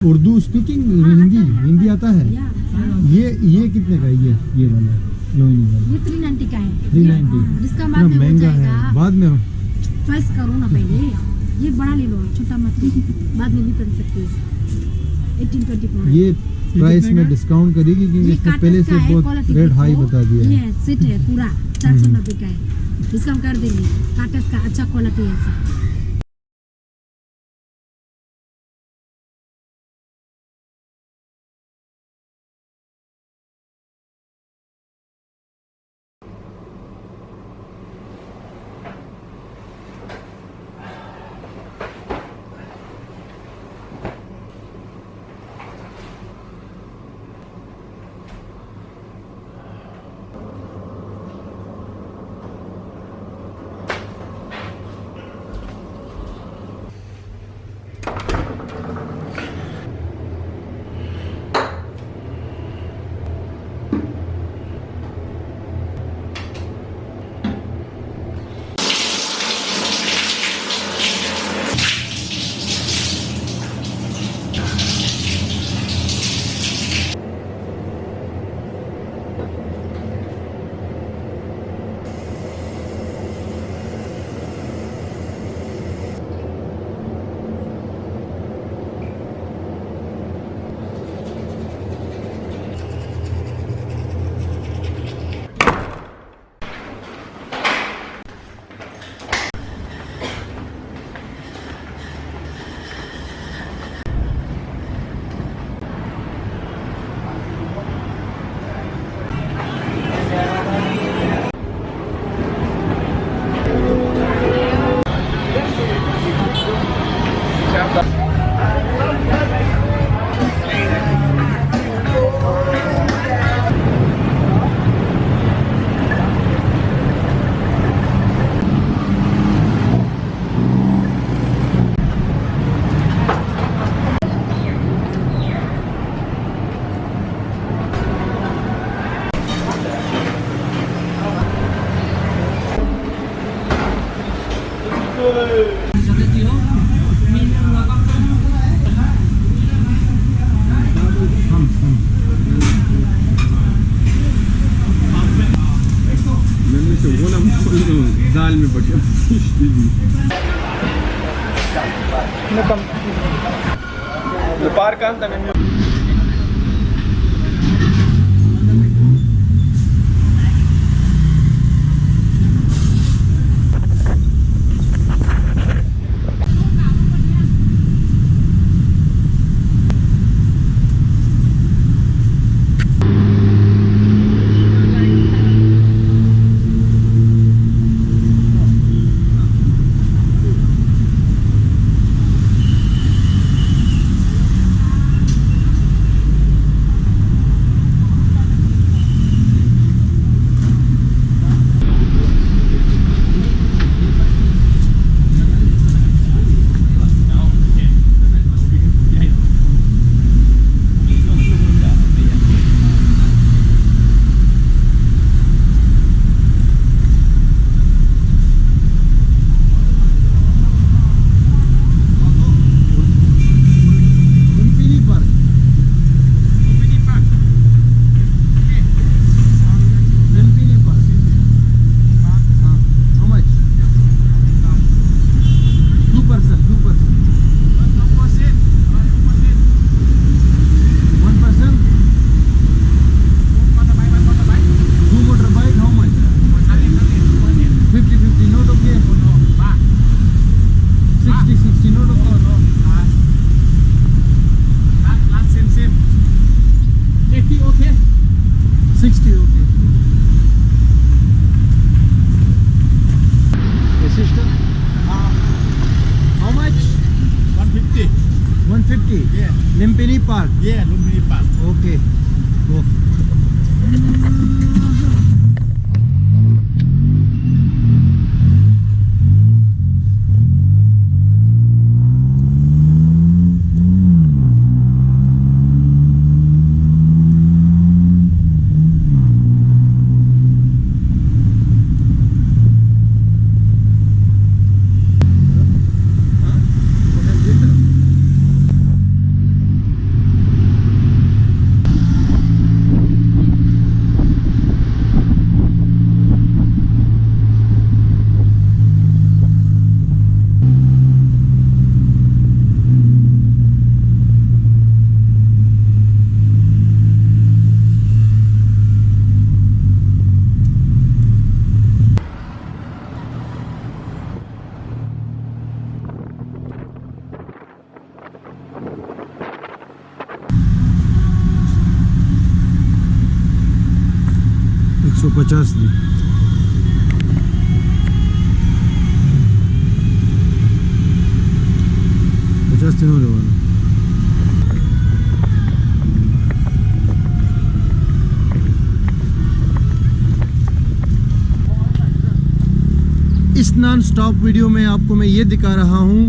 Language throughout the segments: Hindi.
उर्दू स्पीकिंग हिंदी आता है। ये कितने का है ये वाला लोनी वाला? ये 390 का है। 390 इसका बाद में महंगा है, बाद में चॉइस करो ना पहले। ये बड़ा ले लो, छोटा मत लो, बाद में भी कर सकते हो। 1824 ये प्राइस में डिस्काउंट करेगी क्योंकि इसने पहले से बहुत रेट हाई बता दिया है। ये सेट है पूरा 490 का है, डिस्काउंट कर देंगे। काटस का अच्छा क्वालिटी है। दाल में बढ़िया पार्क ಅಂತ ನಾನು Lumpini Park. Yeah, Lumpini Park. Okay. Go. 150 the. Just in order. इस नॉन स्टॉप वीडियो में आपको मैं ये दिखा रहा हूँ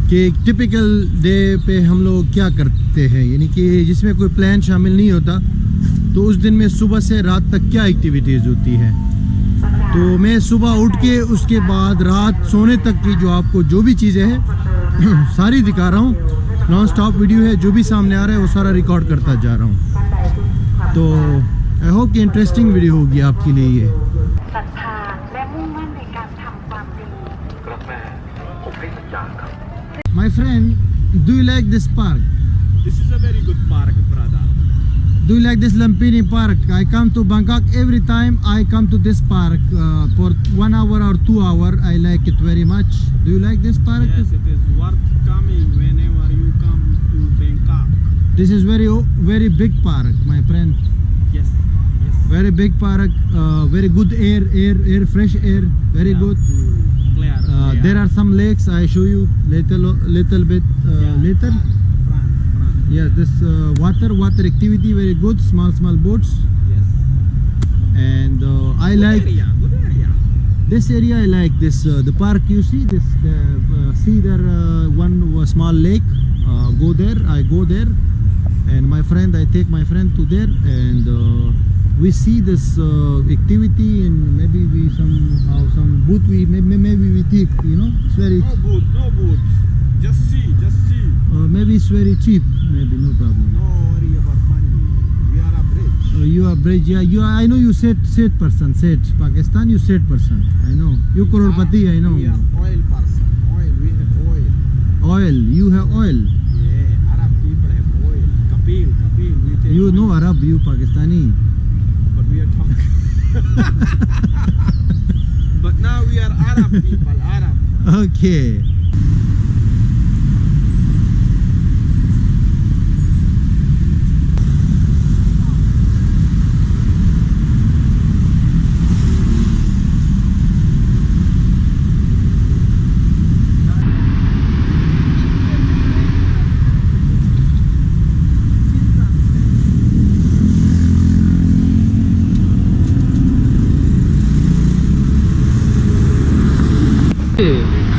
कि एक टिपिकल डे पे हम लोग क्या करते हैं, यानी कि जिसमें कोई प्लान शामिल नहीं होता, तो उस दिन में सुबह से रात तक क्या एक्टिविटीज़ होती है. तो मैं सुबह उठ के उसके बाद रात सोने तक की जो आपको जो भी चीज़ें हैं सारी दिखा रहा हूँ. नॉन स्टॉप वीडियो है, जो भी सामने आ रहा है वो सारा रिकॉर्ड करता जा रहा हूँ. तो आई होप कि इंटरेस्टिंग वीडियो होगी आपके लिए ये. My friend, do you like this park? This is a very good park, brother. Do you like this Lumpini Park? I come to Bangkok every time. I come to this park for 1 hour or 2 hours. I like it very much. Do you like this park? Yes, it is worth coming whenever you come to Bangkok. This is very big park, my friend. Yes, yes. Very big park. Very good air, fresh air. Very Yeah, good. cool, clear. There are some lakes. I show you little bit later. Front. Yeah, this water activity very good. Small boats. Yes. And I like Good area. this area. I like this the park. You see this see there one small lake. Go there. I go there, and I take my friend to there, and we see this activity, and maybe we some booth maybe we take, you know, it's very No boot. Just see. maybe it's very cheap, maybe no problem. No worry about money. We are a bridge. You are bridge, yeah. I know you said person, Pakistan. You said person. I know. You crorepati, I know. We are oil person. We have oil. Oil. You have oil. Yeah, Arab people have oil. Kapil. We take You know Arab. You Pakistani. But we are talking. But now we are Arab people. Arab. Okay.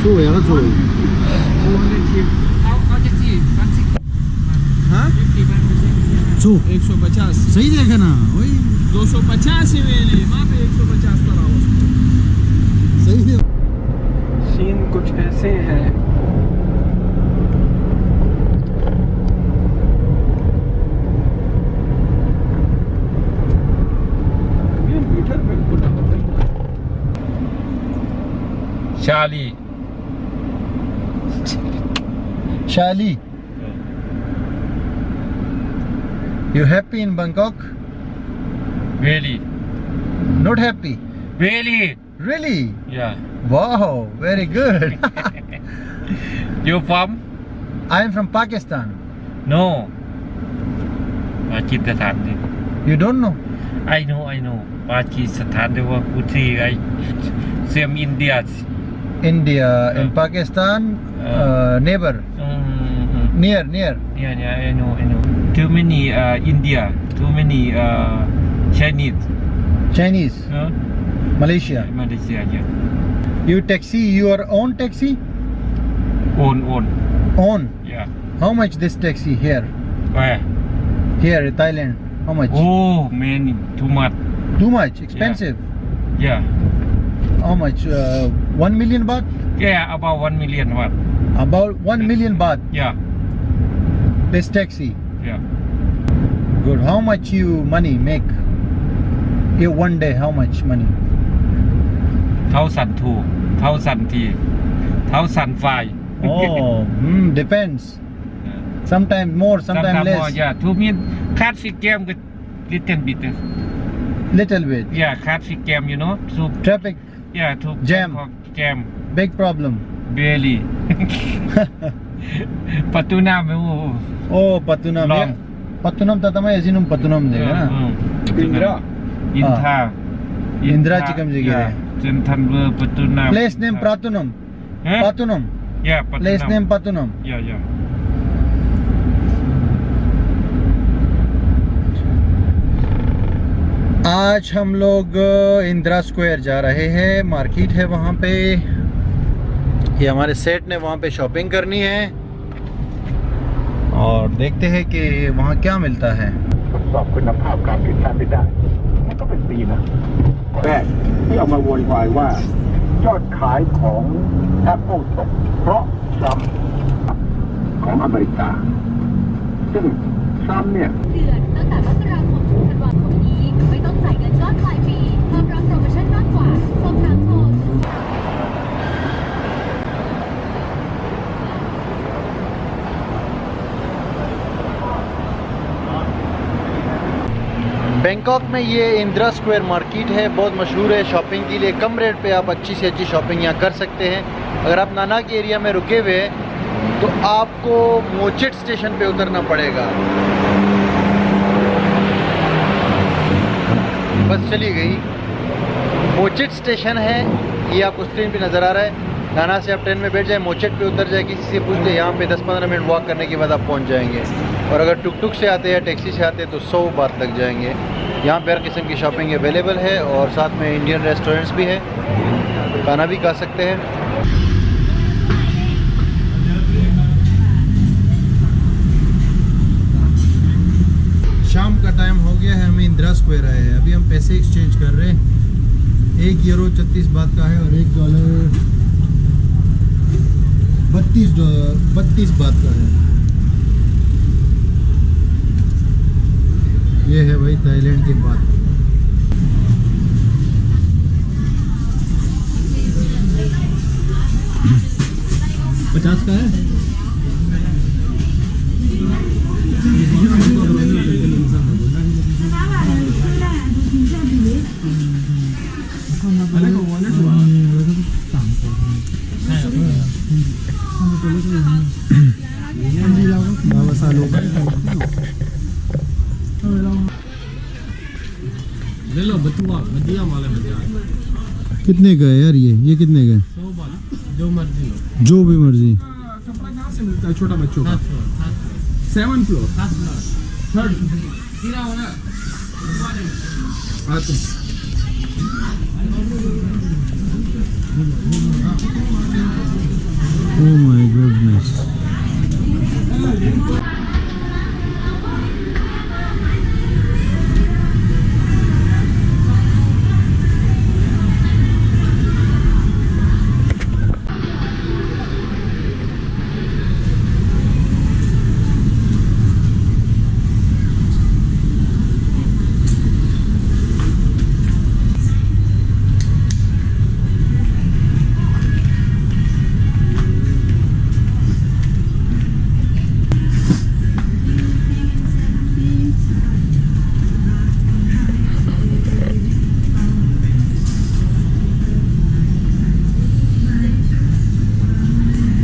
So ya so. हाँ? So 150. सही देखा ना वही 250 ही मैंने वहाँ पे 150 करा उसको. सही दे. सीन कुछ ऐसे है. ये मीटर पे कुछ Charlie. Shali, you happy in Bangkok? Really? Not happy? Really? Really? Yeah. Wow, very good. You from? I am from Pakistan. No. Pakistan. You don't know? I know. Pakistan. They were Puti. Same India. India and Pakistan neighbor. Near. Yeah, I know. Too many India. Too many Chinese. Malaysia. Malaysia, yeah. You taxi, your own taxi? Own. Yeah. How much this taxi here? Where? Here in Thailand. How much? Oh, man, too much. Too much? Expensive? Yeah. How much? 1 million baht? Yeah, about 1 million baht. About 1 million baht. Yeah. This taxi. Yeah. Good. How much you money make? Yeah, one day, how much money? 1,200, 1,000, 1,500. Oh, depends. Sometimes more, sometimes less. More, yeah. To me, classic game with little bit. Little bit. Yeah, classic game, you know. So Traffic, yeah, to Jam. Jam. big problem. Really. Patunam. Oh, Patunam. Long. Patunam tatamay asinum Patunam de na. Pindra. Intra. Indra Chikamjigiri. Yeah. Central Patunam. Place name Pratunam. Huh? Patunam. Yeah, Patunam. Place name Patunam. Yeah, yeah. आज हम लोग इंदिरा स्क्वायर जा रहे हैं, मार्केट है वहाँ पे। ये हमारे सेट ने वहाँ पे शॉपिंग करनी है और देखते हैं कि वहाँ क्या मिलता है। สอบคุณภาพการผลิตชาติไม่ได้มันก็เป็นปีนะแรกที่เอามาโวยวายว่ายอดขายของ Apple ตกเพราะทรัมป์ของอเมริกาซึ่งทรัมป์เนี่ย เดือนตั้งแต่มกราคมถึงธันวาคมนี้ไม่ต้องจ่ายเงินก้อนปลายปีพร้อมรับโปรโมชั่นมากกว่าสอบถามโทร बैंकॉक में ये इंदिरा स्क्वायर मार्केट है, बहुत मशहूर है शॉपिंग के लिए। कम रेट पे आप अच्छी से अच्छी शॉपिंग यहाँ कर सकते हैं। अगर आप नाना के एरिया में रुके हुए हैं तो आपको मोचेट स्टेशन पे उतरना पड़ेगा। बस चली गई, मोचेट स्टेशन है ये आपको स्क्रीन पे नज़र आ रहा है। नाना से आप ट्रेन में बैठ जाए, मोचेट पे उतर जाए, किसी से पूछ ले, यहाँ पे 10-15 मिनट वॉक करने के बाद आप पहुँच जाएंगे। और अगर टुक टुक से आते हैं या टैक्सी से आते हैं तो 100 बात लग जाएंगे। यहाँ पे हर किस्म की शॉपिंग अवेलेबल है और साथ में इंडियन रेस्टोरेंट्स भी है, खाना भी खा सकते हैं। शाम का टाइम हो गया है, हम इंदिरा स्क्वायर आए हैं। अभी हम पैसे एक्सचेंज कर रहे हैं। 1 यूरो 36 बात का है और $1 32 बात का है। ये है भाई थाईलैंड की बात। $50 का है। ले लो बतुआ बढ़िया वाले बढ़िया कितने का है यार ये कितने का है? 100 वाला जो मर्जी लो। जो भी मर्जी। कपड़ा कहाँ से मिलता है छोटा बच्चों का? 7th floor 3rd Oh my goodness.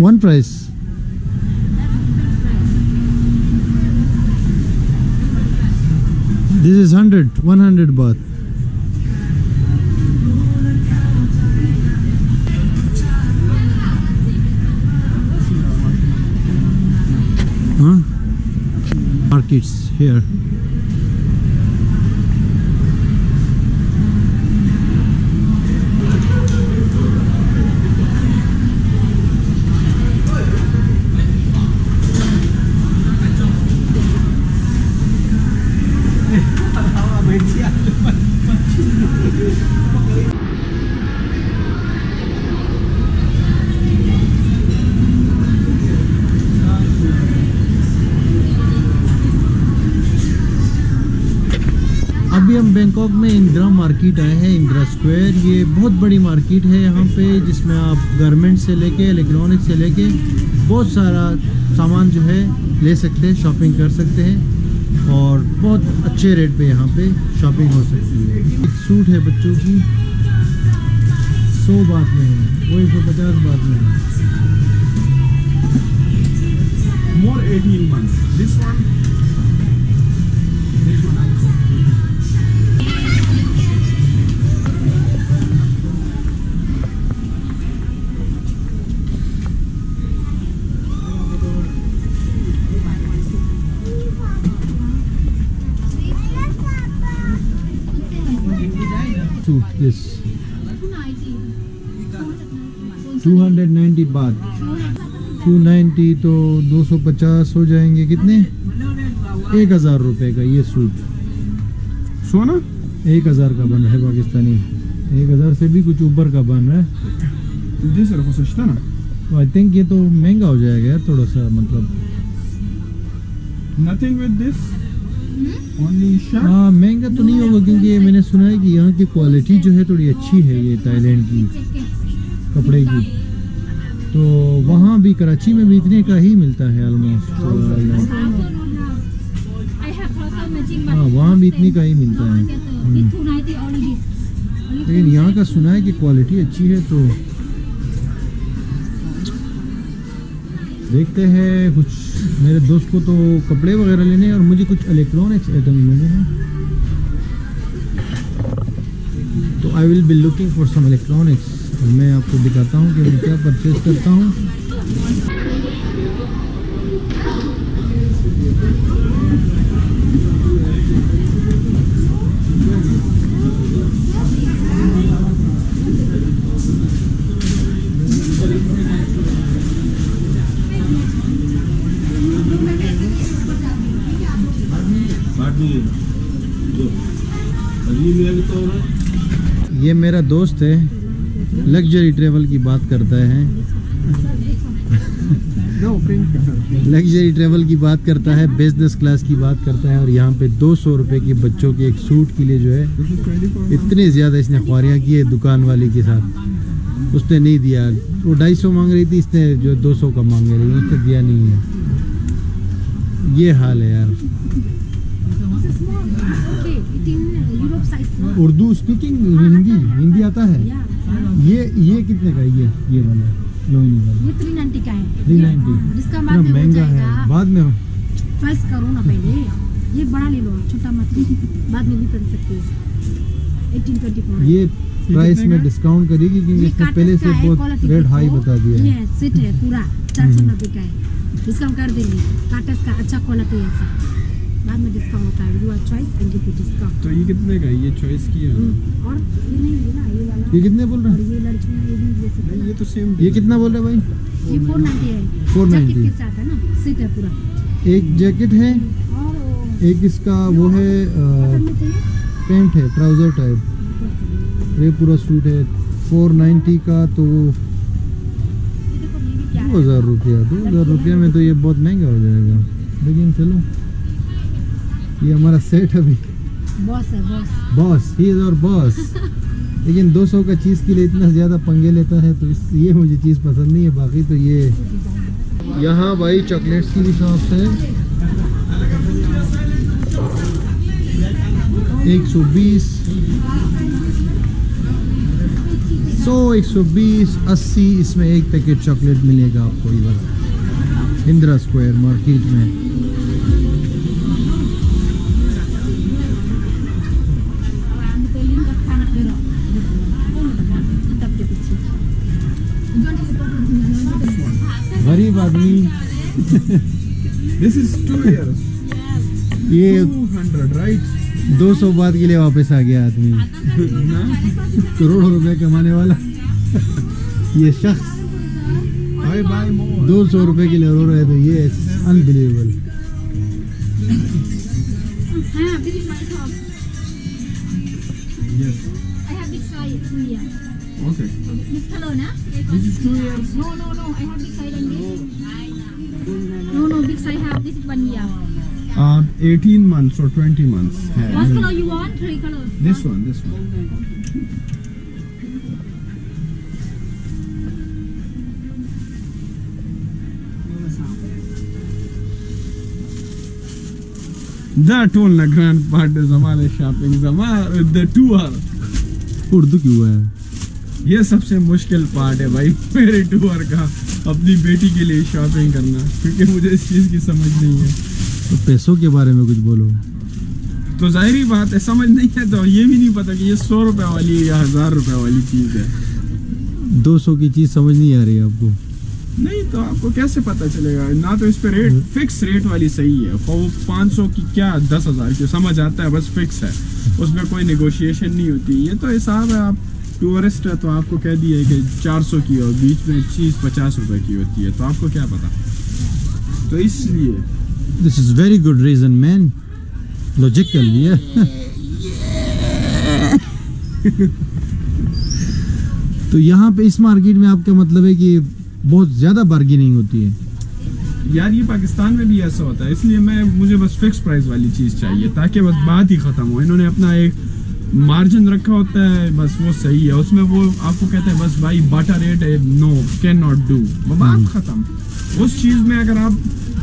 One price. This is 100 baht. Huh? Markets here. अभी हम बैंकॉक में इंदिरा मार्केट आए हैं, इंदिरा स्क्वायर। ये बहुत बड़ी मार्केट है यहाँ पे, जिसमें आप गारमेंट से लेके इलेक्ट्रॉनिक से लेके बहुत सारा सामान जो है ले सकते हैं, शॉपिंग कर सकते हैं और बहुत अच्छे रेट पे यहाँ पे शॉपिंग हो सकती है। एक सूट है बच्चों की 100 बात में है, वो 150 बात में है। more 18 months. This one suit this 290 baht 290 तो 250 हो जाएंगे कितने 1000 रुपए का ये सूट सोना 1000 का बन रहा है पाकिस्तानी 1000 से भी कुछ ऊपर का बन रहा है जी सर वो सस्ता ना आई थिंक ये तो महंगा हो जाएगा यार थोड़ा सा मतलब nothing with this only shirt हाँ महंगा तो नहीं होगा क्योंकि मैंने सुना है कि यहाँ की क्वालिटी जो है थोड़ी अच्छी है ये थाईलैंड की कपड़े की तो वहाँ भी कराची में भी इतने का ही मिलता है ऑलमोस्ट हाँ वहाँ भी इतनी का ही मिलता है लेकिन यहाँ का सुना है कि क्वालिटी अच्छी है तो देखते हैं कुछ मेरे दोस्त को तो कपड़े वगैरह लेने हैं और मुझे कुछ इलेक्ट्रॉनिक्स आइटम लेने हैं तो I will be looking for some electronics और मैं आपको दिखाता हूँ कि मैं क्या परचेज करता हूँ ये मेरा दोस्त है लग्जरी ट्रेवल की बात करता है लग्जरी ट्रेवल की बात करता है बिजनेस क्लास की बात करता है और यहाँ पे 200 रुपए के बच्चों के एक सूट के लिए जो है इतनी ज़्यादा इसने ख्वारियाँ की है दुकान वाले के साथ उसने नहीं दिया वो 250 मांग रही थी इसने जो 200 का मांगे लेकिन उसने दिया नहीं है ये हाल है यार उर्दू स्पीकिंग हिंदी आता है ये कितने का ये वाला लोनी वाला ये 390 का है 390 जिसका इतना बाद में हो महंगा है जाएगा बाद में चॉइस करो ना पहले ये बड़ा ले लो छोटा मत लो बाद में भी कर सकते हो 1824 ये प्राइस में डिस्काउंट करेगी क्योंकि इसने पहले से बहुत रेट हाई बता दिया है ये सेट है पूरा 490 का है डिस्काउंट कर देंगे काटस का अच्छा क्वालिटी है सब बाद में डिस्काउंट होता है you our choice and give discount तो ये कितने का है ये चॉइस किया और ये नहीं ये ना ये वाला ये कितने बोल रहे और हैं ये लड़की ये भी जैसे नहीं, ये तो सेम ये कितना बोल रहे हैं भाई ये 490 है 490 जैकेट के साथ है ना सेट है पूरा एक जैकेट है और एक इसका वो है कॉटन में चाहिए पैंट है ट्राउजर टाइप ये पूरा सूट है 490 का तो ये देखो ये भी क्या है 2000 रुपया में तो ये बहुत महंगा हो जाएगा लेकिन चलो ये हमारा सेट अभी बॉस है बॉस बॉस ही इज और बॉस लेकिन 200 का चीज़ के लिए इतना ज़्यादा पंगे लेता है तो ये मुझे चीज़ पसंद नहीं है बाकी तो ये यहाँ भाई चॉकलेट्स की भी शॉप है 120 100 120 80 इसमें एक पैकेट चॉकलेट मिलेगा आपको इधर इंदिरा स्क्वायर मार्केट में गरीब आदमी दिस इज 2 इयर्स ये 200 राइट 200 बात के लिए वापस आ गया आदमी करोड़ों रुपए कमाने वाला ये शख्स आई बाय मोर 200 रुपए के लिए रो रहे तो ये अनबिलीवेबल हाँ this is my top yes I have big size here okay this color na this is 2 years no I have big size and this no big size have this is 1 year 18 months or 20 months what color you want 3 color this one That only grand part is हमारे shopping the tour उर्दू क्यों है ये सबसे मुश्किल पार्ट है भाई मेरे टूर का अपनी बेटी के लिए शॉपिंग करना क्योंकि मुझे इस चीज़ की समझ नहीं है तो पैसों के बारे में कुछ बोलो तो जाहिर बात है समझ नहीं है तो ये भी नहीं पता कि ये 100 रुपए वाली है या 1000 रुपए वाली चीज़ है 200 की चीज़ समझ नहीं आ रही है आपको नहीं तो आपको कैसे पता चलेगा? ना तो इस पे रेट फिक्स रेट वाली सही है, वो 500 की क्या 10,000 की समझ आता है, बस फिक्स है, उसमें कोई नेगोशिएशन नहीं होती। ये तो हिसाब है, आप टूरिस्ट है तो आपको कह दिया कि 400 की और बीच में चीज़ 50 रुपए की होती है, तो आपको क्या पता। तो इसलिए this is very good reason man, logical ये। तो यहाँ पे इस मार्केट में आपका मतलब है कि बहुत ज़्यादा बार्गेनिंग होती है? यार ये पाकिस्तान में भी ऐसा होता है, इसलिए मुझे बस फिक्स प्राइस वाली चीज़ चाहिए ताकि बस बात ही ख़त्म हो। इन्होंने अपना एक मार्जिन रखा होता है, बस वो सही है, उसमें वो आपको कहते हैं बस भाई बाटा रेट है, नो कैन नॉट डू, बात ख़त्म। उस चीज़ में अगर आप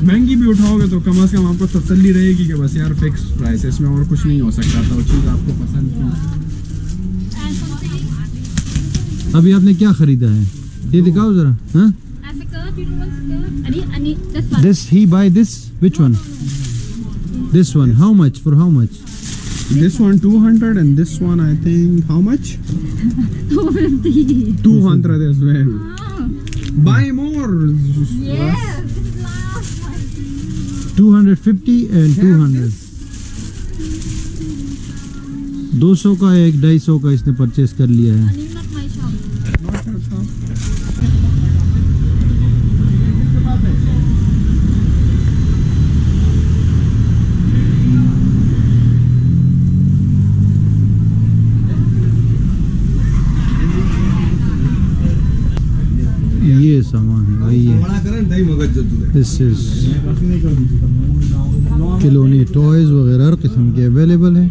महंगी भी उठाओगे तो कम से कम आपको तसल्ली रहेगी कि बस यार फिक्स प्राइस है, इसमें और कुछ नहीं हो सकता था, वो चीज़ आपको पसंद थी। अभी आपने क्या खरीदा है ये दिखाओ जरा। हाँ, this he buy this, which one? This one, how much, for how much? This one 200 and this one I think how much? 250. 200 as well. Buy more. Yes, this is last one. 250 and 200, 200 का एक 250 का इसने परचेस कर लिया है। Not my shop. ये सामान है भाई, ये दिस इज खिलौने, टॉयज वगैरह हर किस्म के अवेलेबल हैं।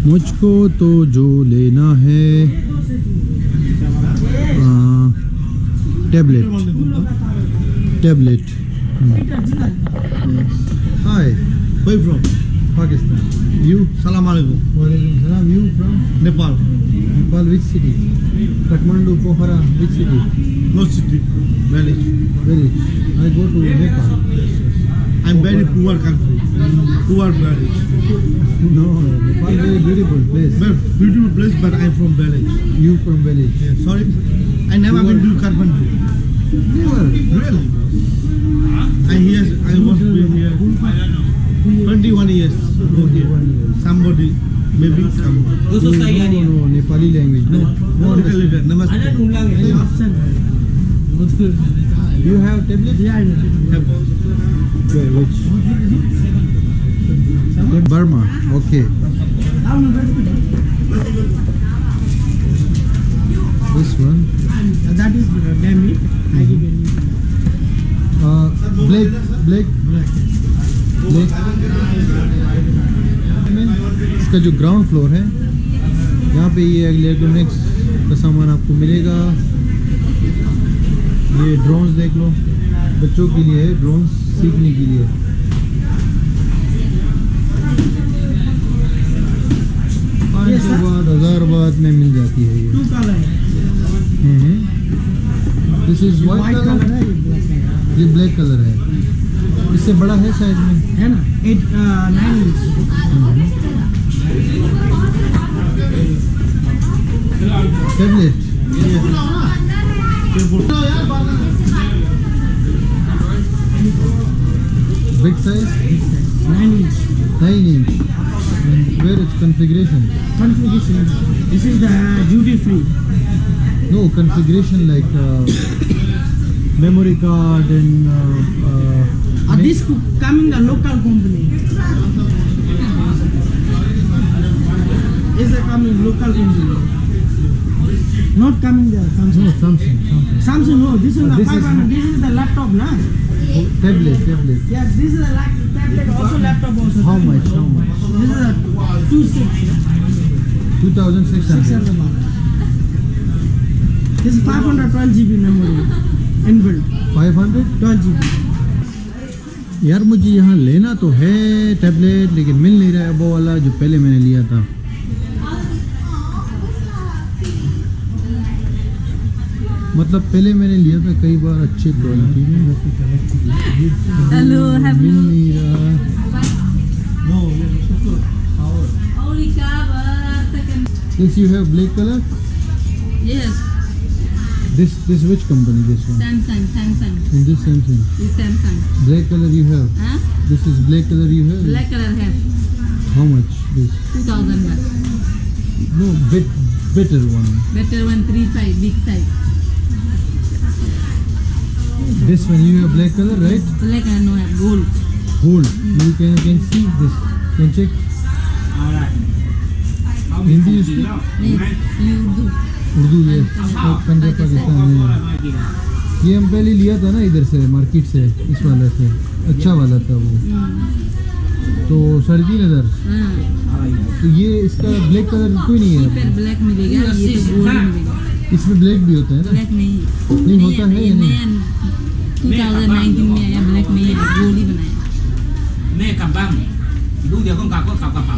मुझको तो जो लेना है tablet, hi, where from? Pakistan. You? Salam alaikum. Walaikum salam. You from? Nepal. Nepal, which city? Kathmandu, Pokhara, which city? No city, village. Village. I go to Nepal. I'm very poor country, poor village. No, Nepal is very beautiful place. But beautiful place, but I'm from village. You from village? Yeah, sorry, I never been to Kathmandu. Never. Really? I was been here 21 years ago here. Somebody, maybe some. No, Nepali language. No. Little, namaste. You have tablet? Yeah, I have. Okay, which? Burma. Okay. This one. That is Demi. I give you. Black. इसका जो ग्राउंड फ्लोर है यहाँ पे ये इलेक्ट्रॉनिक्स का सामान आपको मिलेगा। ये ड्रोन्स देख लो, बच्चों के लिए ड्रोन्स सीखने के लिए। $500 में मिल जाती है ये। 2 color है. दिस इज व्हाइट कलर है, ये ब्लैक कलर है, इससे बड़ा है साइज में, है ना 9 inch. Tablet big size 9 inch. 9 inch. And where is configuration? Configuration. This is the duty free. No configuration like memory card and This coming the local company. Is a coming local company. Not coming the Samsung. no Samsung. Samsung no. This is the This is 500. This is the laptop na. Oh, tablet. Yes, this is a tablet also laptop also. How much? This is a 2600. 600 baht. This is 512 GB memory inbuilt. 500. 12 GB. यार मुझे यहाँ लेना तो है टैबलेट, लेकिन मिल नहीं रहा है वो वाला जो पहले मैंने लिया था। मतलब पहले मैंने लिया था कई बार अच्छे क्वालिटी में, Hello, have मिल you? नहीं रहा। Only cover second. This you have black color? Yes. This which company? This one. Samsung. In this Samsung. This Samsung. Black color you have. Huh? This is black color you have. Black color have How much? This. 2000 baht. No, better one. Better one 35 big size. This one you have black color, right? Black and no have gold. Gold. You can see this. Can check. Hindi you speak? Yes, you do. Urdu ये पंजाब पाकिस्तान में ये हम पहले लिया था ना इधर से मार्केट से इस वाला से अच्छा वाला था वो तो 3,500 हाँ. तो ये इसका ब्लैक कलर कोई नहीं है पर ब्लैक मिलेगा ये तो गोल्ड मिलेगा. इसमें ब्लैक भी होता है ना ब्लैक नहीं नहीं होता है या नहीं 2019 में आया ब्लैक नहीं है गोल्ड ही बनाया.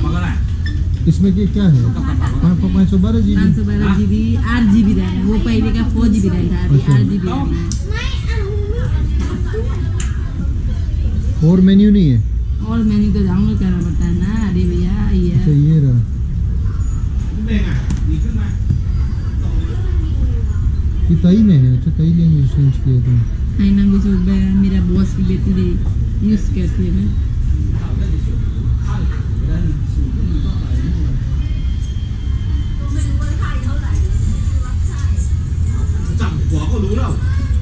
512 इसमें क्या है 512 जी 512 GB 8 GB रैम है. वो पहले का 4 GB रैम था अभी 8 GB रैम है. और मेन्यू नहीं है और मेन्यू तो डाउनलोड करना पड़ता है ना. अरे भैया अच्छा ये ये रहा ये ताई में है अच्छा ताई लैंग्वेज चेंज किया तुम आईना भी जो मेरा बॉस की बेटी ने यूज़ करती है मैं.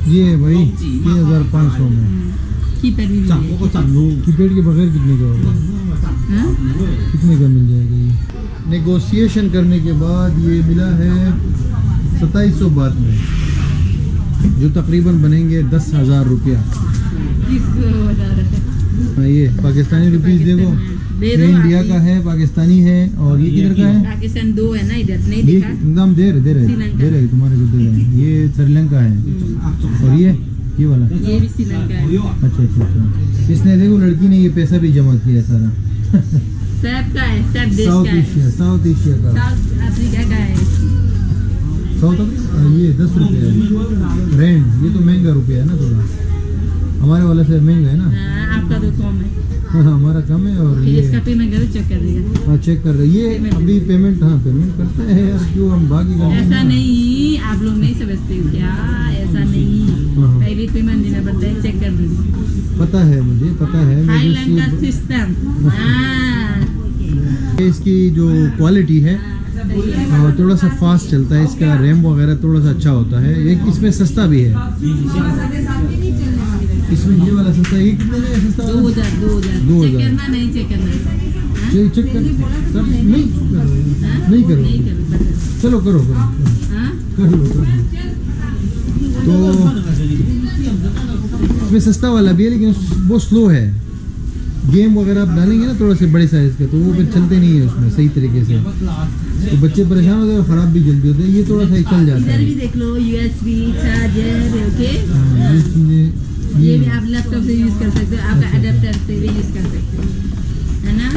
ये है भाई 3,500 में कीपैड भी मिलेगा. कीपैड के बगैर कितने का होगा हाँ? कितने का मिल जाएगा ये नेगोशिएशन करने के बाद ये मिला है 2700 बात में जो तकरीबन बनेंगे 10,000 रुपया. ये पाकिस्तानी रुपीस देखो दे ये दो इंडिया का है पाकिस्तानी है और ये किधर का है पाकिस्तान 2 है ना इधर नहीं ये दिखा. एकदम दे रहे तुम्हारे को दे रहे ये श्रीलंका है और ये वाला ये भी श्रीलंका है. अच्छा इसने देखो लड़की ने ये पैसा भी जमा किया सारा सब का है सब देश साउथ का है. एशिया का साउथ अफ्रीका का है. साउथ अफ्रीका ये 10 रुपये है रैंड ये तो महंगा रुपया है ना थोड़ा हमारे वाले से महंगा है ना हाँ, आपका तो कम है. हाँ हमारा कम है और फिर ये इसका पेमेंट करो चेक कर देगा. हाँ चेक कर रहे ये अभी पेमेंट पेमेंट करते हैं यार क्यों हम बाकी ऐसा नहीं आप लोग नहीं समझते हो क्या. ऐसा नहीं हाँ. पहले पेमेंट देना पड़ता है चेक कर दीजिए. पता है मुझे थाईलैंड का सिस्टम. हाँ इसकी जो क्वालिटी है थोड़ा सा फास्ट चलता है इसका रैम वगैरह थोड़ा सा अच्छा होता है एक इसमें सस्ता भी है इसमें ये वाला सस्ता है ये कितने में है सस्ता 2000 चेक 2000 करना नहीं चेक करना. हाँ? चेक कर नहीं करो नहीं करो चलो करो हाँ? कर लो तो इसमें सस्ता वाला भी है लेकिन वो स्लो है गेम वगैरह आप डालेंगे ना थोड़ा से बड़े साइज का तो वो फिर चलते नहीं है उसमें सही तरीके से तो बच्चे परेशान होते हैं ख़राब भी जल्दी होते हैं ये थोड़ा सा चल जाता इधर है भी देख लो USB चार्जर ओके. ये चीज़ें ये भी आप लैपटॉप से यूज कर सकते हो आपका अडेप्टर से भी यूज कर सकते हो है ना.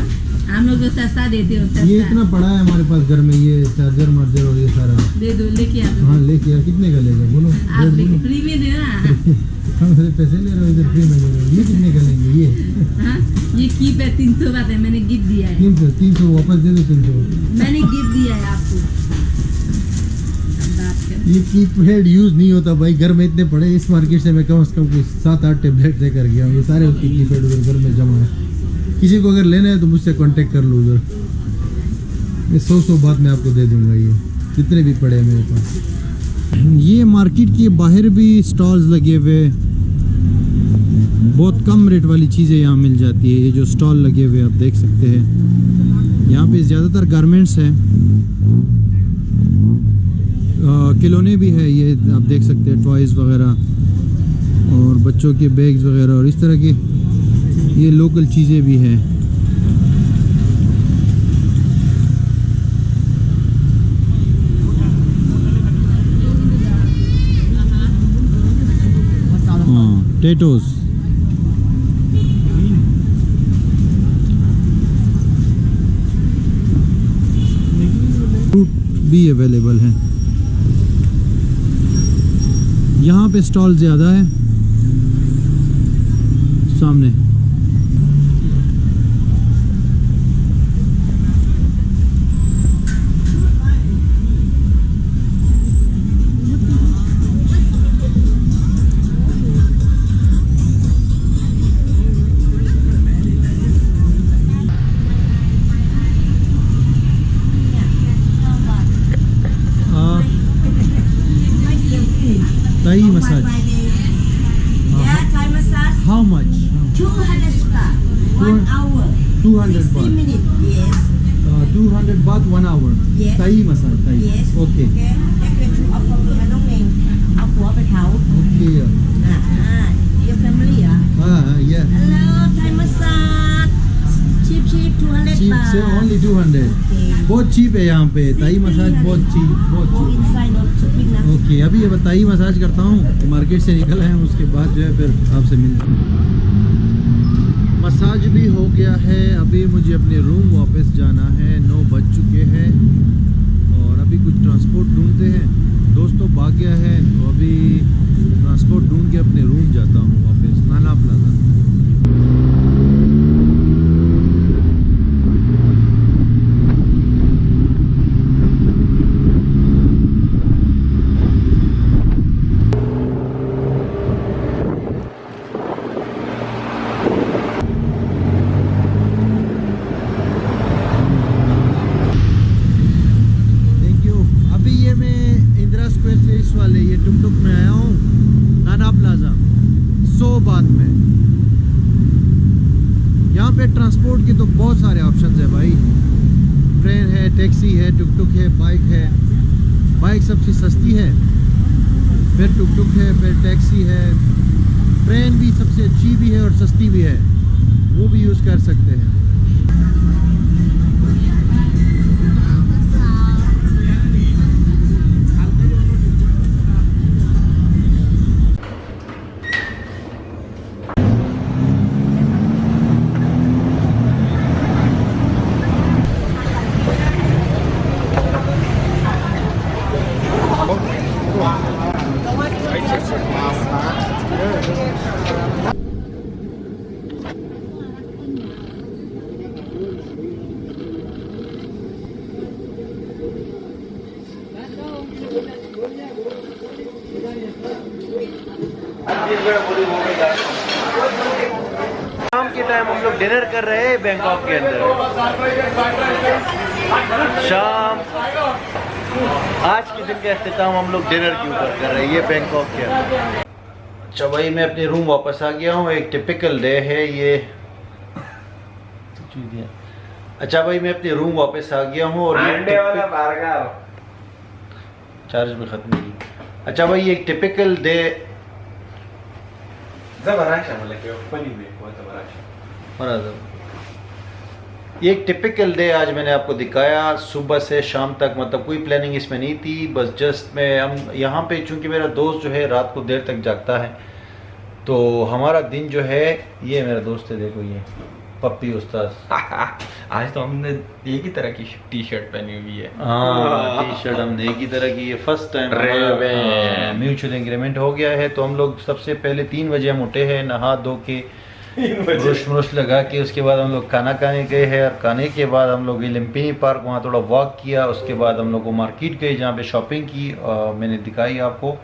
हम लोग तो सस्ता देते हो ये इतना सस्ता पड़ा है हमारे पास घर में ये चार्जर मार्जर और ये सारा दे दो लेके आप हाँ लेके यार कितने का लेगा बोलो आप लेके फ्री में देना. हम मेरे पैसे ले रहे हो इधर फ्री में ले रहे हो ये कितने का लेंगे ये हाँ? ये कीपैड 300 बात है मैंने गिफ्ट दिया है. 300 वापस दे दो 300 मैंने गिफ्ट दिया है आपको. अब बात कर ये कीपैड यूज़ नहीं होता भाई घर में इतने पड़े इस मार्केट से मैं कम से कम कुछ 7-8 टेबलेट लेकर गया हूँ ये सारे उसके कीपैड उधर घर में जमा है किसी को अगर लेना है तो मुझसे कांटेक्ट कर लो उधर मैं 100 बात में आपको दे दूंगा ये जितने भी पड़े हैं मेरे पास. ये मार्केट के बाहर भी स्टॉल्स लगे हुए बहुत कम रेट वाली चीज़ें यहाँ मिल जाती है ये जो स्टॉल लगे हुए आप देख सकते हैं यहाँ पे ज़्यादातर गारमेंट्स हैं खिलौने भी है ये आप देख सकते हैं टॉयज़ वगैरह और बच्चों के बैग्स वगैरह और इस तरह की ये लोकल चीज़ें भी हैं. हाँ टेटोस फ्रूट भी अवेलेबल है यहाँ पे स्टॉल ज़्यादा है सामने 200 baht, 1 hour. 200 60 baht. minutes, yes. 200 baht 1 hour. Yes. Thai massage. Thai. Yes. Okay. Okay. Take the two of them and don't name. เอาผัวไปเผา Okay. Your family, Yeah. Hello, Thai massage. Cheap, 200 Cheap baht. से only 200. Okay. बहुत cheap है यहाँ पे. Thai massage बहुत cheap. बहुत Go cheap. inside, not shopping ना. ओके अभी ये बताइए मसाज करता हूँ मार्केट से निकल आए हैं उसके बाद जो है फिर आपसे मिलते हैं। मसाज भी हो गया है अभी मुझे अपने रूम वापस जाना है 9 बज चुके हैं और अभी कुछ ट्रांसपोर्ट ढूंढते हैं दोस्तों भाग गया है तो अभी ट्रांसपोर्ट ढूंढ के अपने रूम जाता हूँ वापस नाना प्लाजा। ये टुक टुक में आया हूँ नाना प्लाजा 100 बात में। यहाँ पे ट्रांसपोर्ट के तो बहुत सारे ऑप्शंस है भाई ट्रेन है टैक्सी है टुक टुक है बाइक सबसे सस्ती है फिर टुक टुक है फिर टैक्सी है ट्रेन भी सबसे अच्छी भी है और सस्ती भी है वो भी यूज़ कर सकते हैं। शाम के टाइम हम लोग डिनर कर रहे हैं बैंकॉक के अंदर। शाम आज के दिन का इख्तिताम हम लोग डिनर के ऊपर कर रहे हैं ये बैंकॉक के अंदर। अच्छा भाई मैं अपने रूम वापस आ गया हूँ एक टिपिकल डे है ये। अच्छा भाई मैं अपने रूम वापस आ गया हूँ और चार्ज भी ख़त्म नहीं। अच्छा भाई ये एक टिपिकल डे ये एक टिपिकल डे आज मैंने आपको दिखाया सुबह से शाम तक मतलब कोई प्लानिंग इसमें नहीं थी बस जस्ट मैं हम यहाँ पे चूँकि मेरा दोस्त जो है रात को देर तक जागता है तो हमारा दिन जो है ये मेरा दोस्त है देखो ये पप्पी उस्ताद आज तो हमने एक ही तरह की टी शर्ट पहनी हुई है। हाँ टी शर्ट हमने एक ही तरह की ये फर्स्ट टाइम म्यूचुअल एग्रीमेंट हो गया है तो हम लोग सबसे पहले 3 बजे हम उठे हैं नहा धो के ब्रश लगा के उसके बाद हम लोग खाना खाने गए हैं और खाने के बाद हम लोग लिम्पिनी पार्क वहाँ थोड़ा वॉक किया उसके बाद हम लोग को मार्केट गए जहाँ पे शॉपिंग की मैंने दिखाई आपको।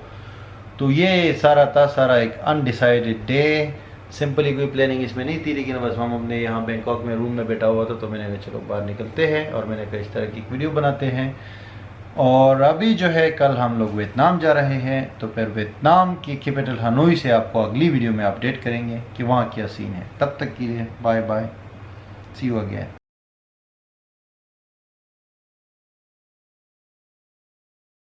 तो ये सारा एक अनडिसाइडेड डे सिंपली कोई प्लानिंग इसमें नहीं थी लेकिन बस हम अपने यहाँ बैंकॉक में रूम में बैठा हुआ था तो मैंने कहा चलो बाहर निकलते हैं और मैंने कहा इस तरह की वीडियो बनाते हैं। और अभी जो है कल हम लोग वियतनाम जा रहे हैं तो फिर वियतनाम की कैपिटल हनोई से आपको अगली वीडियो में अपडेट करेंगे कि वहाँ क्या सीन है। तब तक के लिए bye bye see you again.